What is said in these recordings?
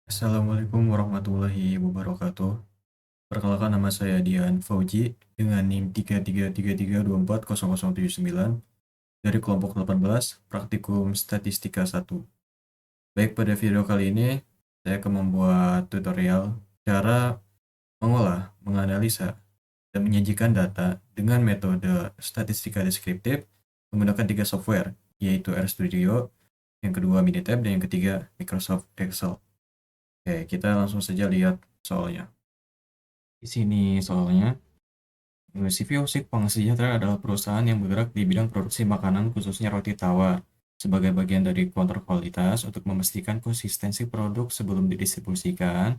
Assalamualaikum warahmatullahi wabarakatuh. Perkenalkan, nama saya Dian Fauji dengan NIM 33332400079 dari kelompok 18 Praktikum Statistika 1. Baik, pada video kali ini saya akan membuat tutorial cara mengolah, menganalisa, dan menyajikan data dengan metode statistika deskriptif menggunakan 3 software, yaitu RStudio, yang kedua Minitab, dan yang ketiga Microsoft Excel. Oke, kita langsung saja lihat soalnya. Di sini soalnya, CVOSIC Pang Sejahtera adalah perusahaan yang bergerak di bidang produksi makanan, khususnya roti tawar. Sebagai bagian dari kontrol kualitas untuk memastikan konsistensi produk sebelum didistribusikan,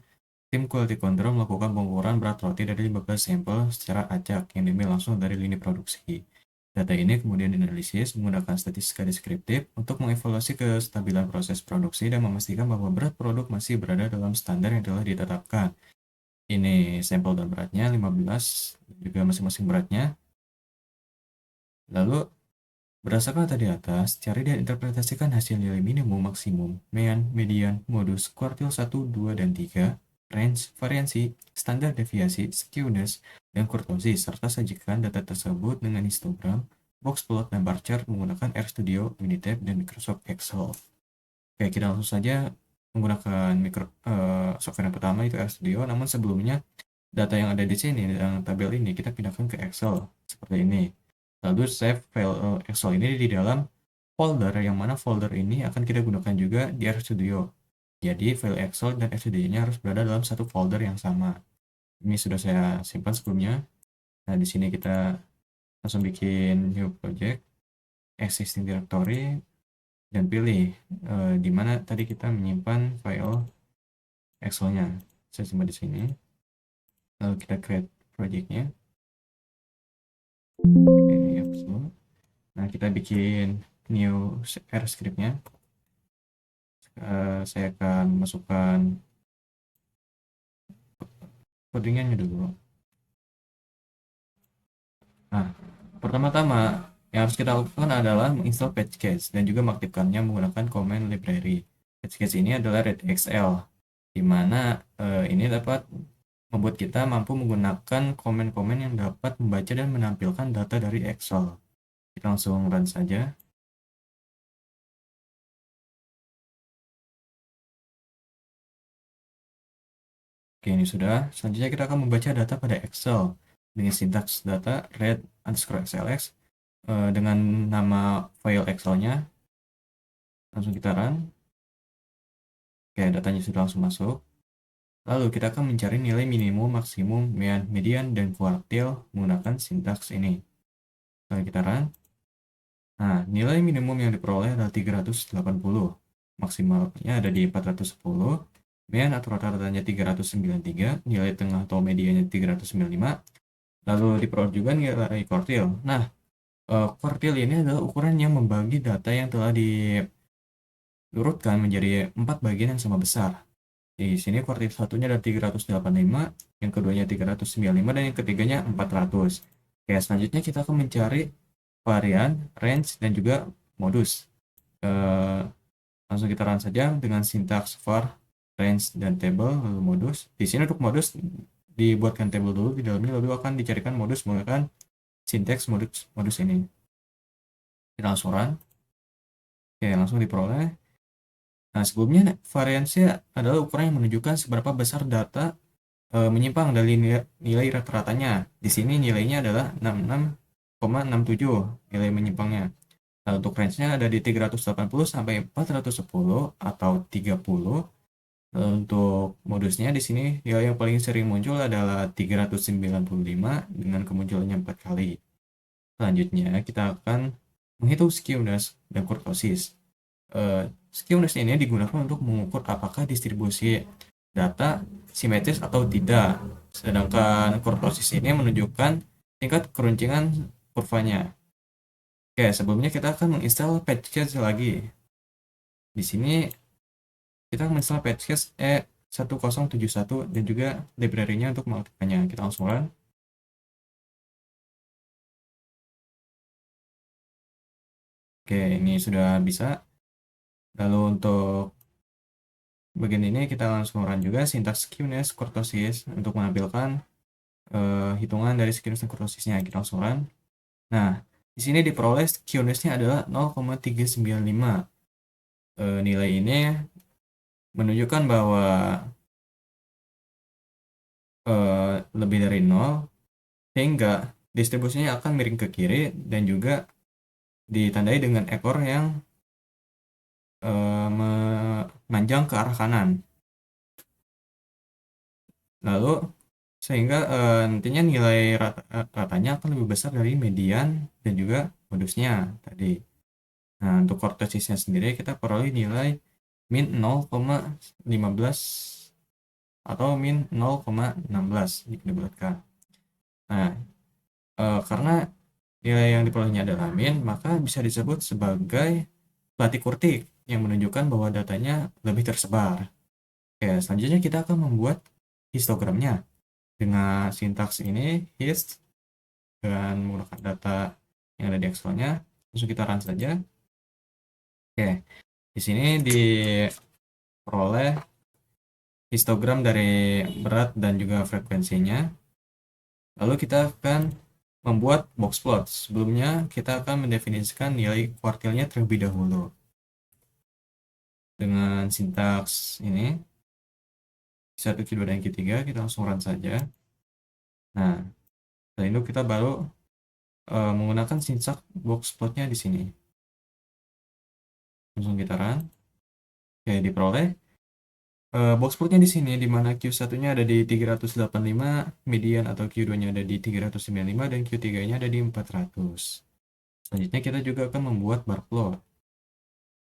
tim quality control melakukan pengukuran berat roti dari 15 sampel secara acak yang diambil langsung dari lini produksi. Data ini kemudian dianalisis menggunakan statistika deskriptif untuk mengevaluasi kestabilan proses produksi dan memastikan bahwa berat produk masih berada dalam standar yang telah ditetapkan. Ini sampel dan beratnya 15, juga masing-masing beratnya. Lalu, berdasarkan tadi atas, cari dan interpretasikan hasil nilai minimum, maksimum, median, modus, kuartil 1, 2, dan 3, range, variansi, standar deviasi, skewness, dan kurtosis, serta sajikan data tersebut dengan histogram, box plot, dan bar chart menggunakan RStudio, Minitab, dan Microsoft Excel. Oke, kita langsung saja menggunakan software yang pertama, itu RStudio. Namun sebelumnya, data yang ada di sini, dalam tabel ini, kita pindahkan ke Excel, seperti ini. Lalu save file Excel ini di dalam folder, yang mana folder ini akan kita gunakan juga di RStudio. Jadi, file Excel dan RStudio-nya harus berada dalam satu folder yang sama. Ini sudah saya simpan sebelumnya. Nah, di sini kita langsung bikin new project, existing directory, dan pilih di mana tadi kita menyimpan file Excel-nya. Saya simpan di sini. Lalu kita create project-nya. Ini hapus dulu. Nah, kita bikin new R script-nya. Saya akan masukkan codingannya dulu. Nah, pertama-tama yang harus kita lakukan adalah menginstal PatchCase dan juga mengaktifkannya menggunakan command library. PatchCase ini adalah readxl, di mana ini dapat membuat kita mampu menggunakan komen-komen yang dapat membaca dan menampilkan data dari Excel. Kita langsung run saja. Oke, ini sudah. Selanjutnya kita akan membaca data pada Excel dengan sintaks data read_xlx dengan nama file Excel-nya. Langsung kita run. Oke, datanya sudah langsung masuk. Lalu kita akan mencari nilai minimum, maksimum, median, dan kuartil menggunakan sintaks ini. Lalu kita run. Nah, nilai minimum yang diperoleh adalah 380. Maksimalnya ada di 410. Median atau rata-ratanya 393. Nilai tengah atau medianya 395. Lalu diperoleh juga nilai kuartil. Nah, kuartil ini adalah ukuran yang membagi data yang telah diurutkan menjadi 4 bagian yang sama besar. Di sini kuartil satunya ada 385, yang keduanya 395, dan yang ketiganya 400. Oke, selanjutnya kita akan mencari varian, range, dan juga modus. Langsung kita run saja dengan sintaks var, range, dan table, lalu modus. Di sini untuk modus dibuatkan table dulu di dalamnya, lalu akan dicarikan modus menggunakan sintaks modus ini. Kita langsung run. Oke, langsung diperoleh. Nah, sebelumnya variansi adalah ukuran yang menunjukkan seberapa besar data menyimpang dari nilai rata-ratanya. Di sini nilainya adalah 66,67 nilai menyimpangnya. Nah, untuk range-nya ada di 380 sampai 410 atau 30. Untuk modusnya di sini nilai yang paling sering muncul adalah 395 dengan kemunculannya 4 kali. Selanjutnya kita akan menghitung skewness dan kurtosis. Skewness ini digunakan untuk mengukur apakah distribusi data simetris atau tidak. Sedangkan kurtosis ini menunjukkan tingkat keruncingan kurvanya. Oke, sebelumnya kita akan menginstal patchcase lagi. Di sini kita menginstal patchcase E1071 dan juga library-nya untuk mengaktifkannya. Kita langsung run. Oke, ini sudah bisa. Lalu untuk bagian ini kita langsung run juga sintaks skewness kurtosis untuk menampilkan hitungan dari skewness dan kurtosisnya. Kita langsung run. Nah, di sini diperoleh skewness-nya adalah 0,395. Nilai ini menunjukkan bahwa lebih dari 0, sehingga distribusinya akan miring ke kiri dan juga ditandai dengan ekor yang memanjang ke arah kanan. Lalu sehingga nantinya nilai ratanya akan lebih besar dari median dan juga modusnya tadi. Nah, untuk kurtosisnya sendiri kita peroleh nilai min 0,15 atau min 0,16 jika dibulatkan. Nah, karena nilai yang diperolehnya adalah min, maka bisa disebut sebagai latih kurtik yang menunjukkan bahwa datanya lebih tersebar. Oke, selanjutnya kita akan membuat histogramnya dengan sintaks ini hist dan menggunakan data yang ada di Excel-nya. Langsung kita run saja. Oke, di sini diperoleh histogram dari berat dan juga frekuensinya. Lalu kita akan membuat box plot. Sebelumnya kita akan mendefinisikan nilai kuartilnya terlebih dahulu. Dengan sintaks ini, Q1, Q2, dan Q3, kita langsung run saja. Nah, setelah itu kita baru menggunakan sintaks box plotnya di sini. Langsung kita run. Oke, diperoleh box plotnya di sini, di mana Q1-nya ada di 385, median atau Q2-nya ada di 395, dan Q3-nya ada di 400. Selanjutnya kita juga akan membuat bar plot.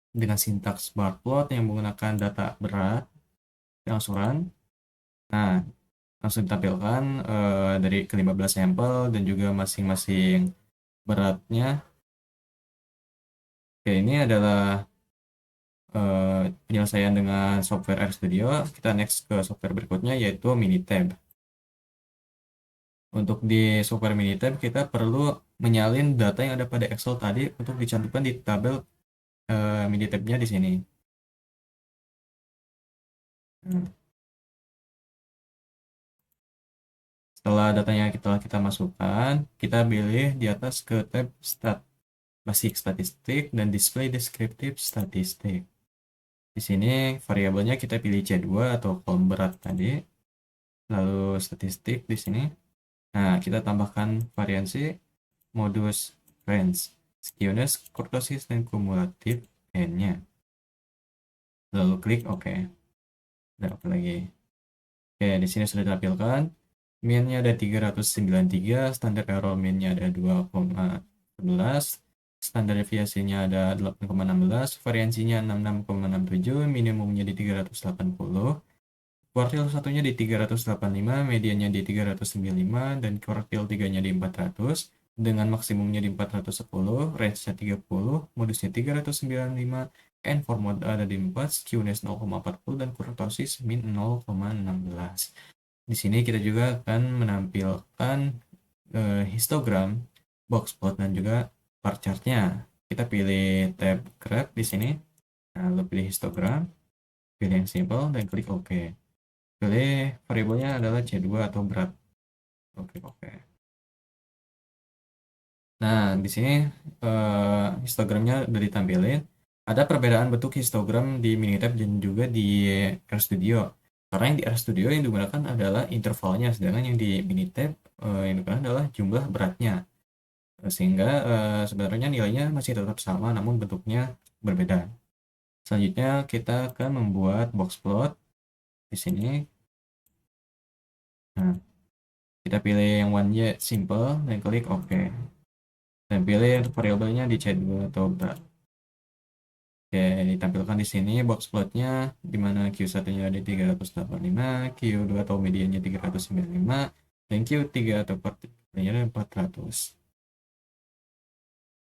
Dengan sintaks bar plot yang menggunakan data berat, kita langsung run. Nah, langsung ditampilkan dari ke-15 sampel dan juga masing-masing beratnya. Oke, ini adalah penyelesaian dengan software RStudio. Kita next ke software berikutnya yaitu Minitab. Untuk di software Minitab kita perlu menyalin data yang ada pada Excel tadi untuk dicantumkan di tabel Minitab-nya di sini. Setelah datanya kita masukkan, kita pilih di atas ke tab Stat, Basic Statistik, dan Display Descriptive Statistik. Di sini variabelnya kita pilih C2 atau kolom berat tadi, lalu statistik di sini. Nah, kita tambahkan variansi, modus, range, skewness, kurtosis, dan kumulatif n-nya. Lalu klik OK. Dan apa lagi? Oke, di sini sudah ditampilkan. Min-nya ada 393, standar error min-nya ada 2,11, standar deviasinya ada 8,16, variansinya 66,67, minimumnya di 380, kuartil satunya di 385, mediannya di 395, dan kuartil 3-nya di 400, dengan maksimumnya di 410, range-nya 30, modusnya 395, and for mode ada di 4, skewness 0,40, dan kurtosis min 0,16. Di sini kita juga akan menampilkan histogram, box plot, dan juga bar chart-nya. Kita pilih tab graph di sini. Nah, lalu pilih histogram, pilih yang simple, dan klik OK. Pilih variabelnya adalah C2 atau berat. Oke, oke. Nah, di sini histogramnya udah ditampilin. Ada perbedaan bentuk histogram di Minitab dan juga di RStudio. Karena yang di RStudio yang digunakan adalah intervalnya, sedangkan yang di Minitab yang digunakan adalah jumlah beratnya. Sehingga sebenarnya nilainya masih tetap sama, namun bentuknya berbeda. Selanjutnya kita akan membuat box plot di sini. Nah, kita pilih yang one Y simple dan klik OK. Dan pilih untuk variabelnya di C2 atau berat. Oke, ditampilkan di sini box plotnya di mana Q1-nya ada 385, Q2 atau mediannya 395, dan Q3 atau partikelnya ada 400.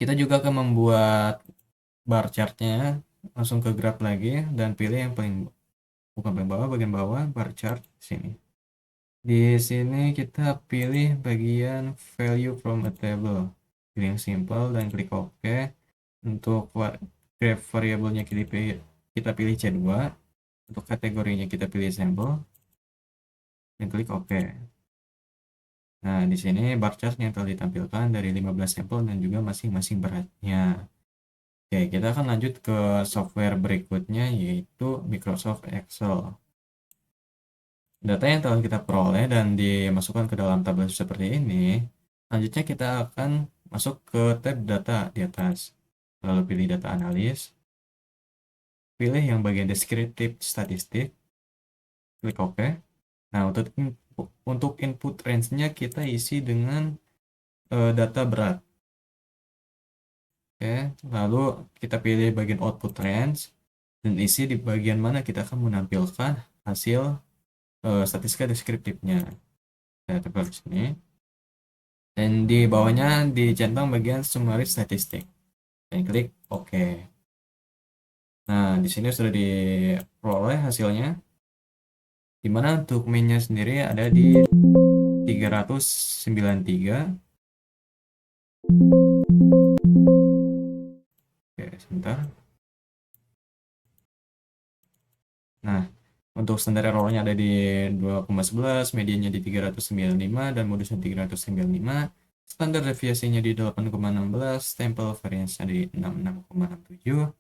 Kita juga akan membuat bar chart-nya, langsung ke graph lagi dan pilih yang bukan paling bawah, bagian bawah bar chart di sini. Di sini kita pilih bagian value from a table. Pilih yang simple dan klik OK. Untuk graph variabelnya kita pilih C2. Untuk kategorinya kita pilih sampel dan klik OK. Nah, di sini bar chart yang telah ditampilkan dari 15 sampel dan juga masing-masing beratnya. Oke, kita akan lanjut ke software berikutnya yaitu Microsoft Excel. Data yang telah kita peroleh dan dimasukkan ke dalam tabel seperti ini, selanjutnya kita akan masuk ke tab data di atas. Lalu pilih data analis, pilih yang bagian deskriptif statistik, klik OK. Nah, untuk input range-nya kita isi dengan data berat. Oke, lalu kita pilih bagian output range dan isi di bagian mana kita akan menampilkan hasil statistika deskriptifnya. Saya tempel di sini. Dan di bawahnya dicentang bagian summary statistik. Dan klik OK. Nah, di sini sudah diperoleh hasilnya. Di mana untuk min-nya sendiri ada di 393. Oke, sebentar. Nah, untuk standar errornya ada di 2,11, mediannya di 395, dan modusnya 395. Standar deviasinya di 8,16, stempel variance-nya di 66,67.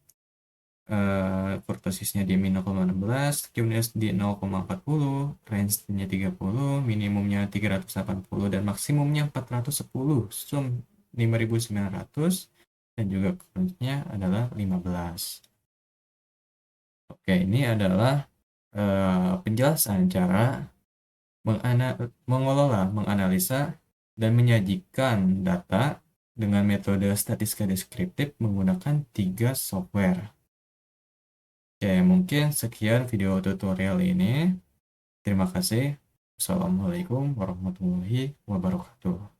Kurtosisnya di min 0,16, QNS di 0,40, range-nya 30, minimumnya 380, dan maksimumnya 410, sum 5.900, dan juga current-nya adalah 15. Oke, ini adalah penjelasan cara mengelola, menganalisa, dan menyajikan data dengan metode statistika deskriptif menggunakan 3 software. Oke, mungkin sekian video tutorial ini. Terima kasih. Assalamualaikum warahmatullahi wabarakatuh.